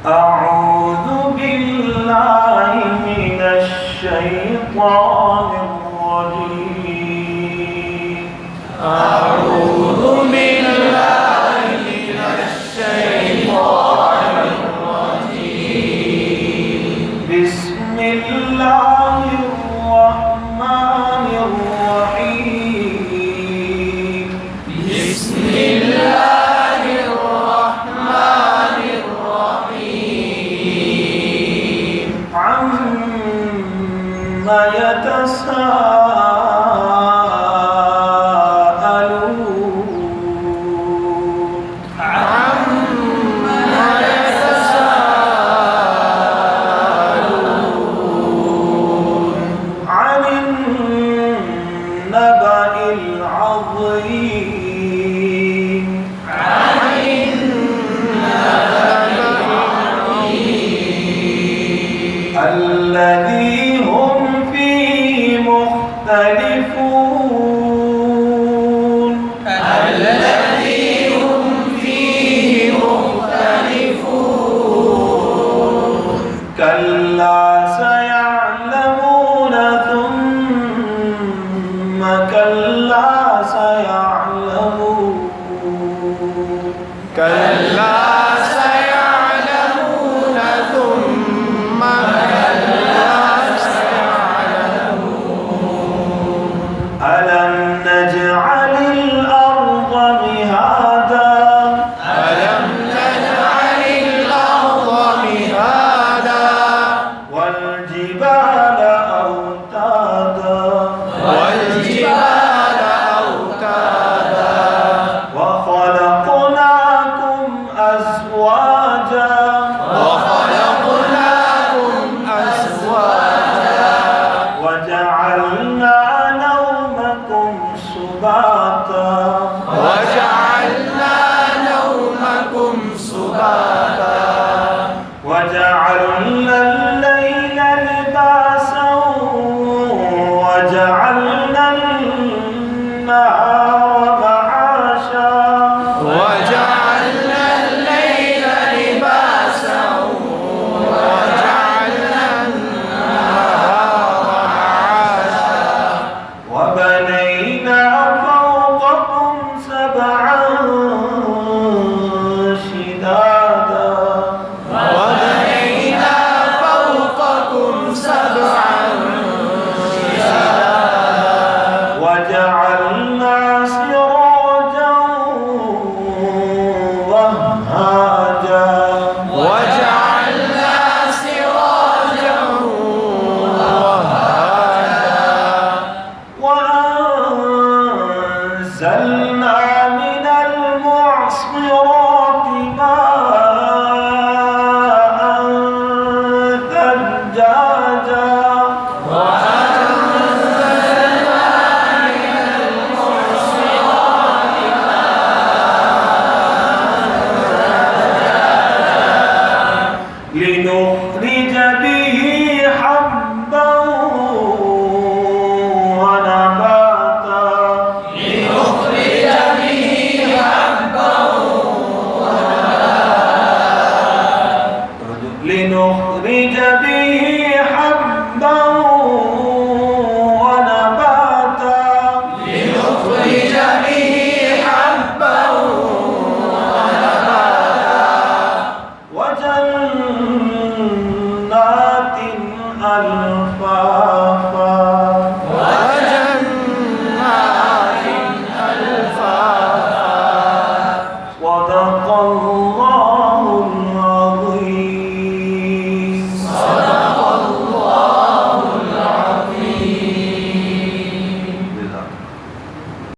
أعوذ بالله من الشيطان الرجيم. أعوذ بالله من الشيطان الرجيم. بسم الله الرحمن الرحيم. بسم الله الرحمن الرحيم. عما يتساءلون. عما يتساءلون. عن النبأ العظيم. عن النبأ العظيم. الذي هم فيه مختلفون. الذي هم فيه مختلفون. كلا سيعلمون ثم كلا سيعلمون. كلا سيعلمون ثم كلا سيعلمون. ألم نجعل الأرض مهادا. ألم نجعل الأرض مهادا والجبال أوتادا. والجبال أوتادا وخلقناكم أزواجا. وخلقناكم أزواجا وجعلنا نومكم سباتا. وجعلنا نومكم سباتا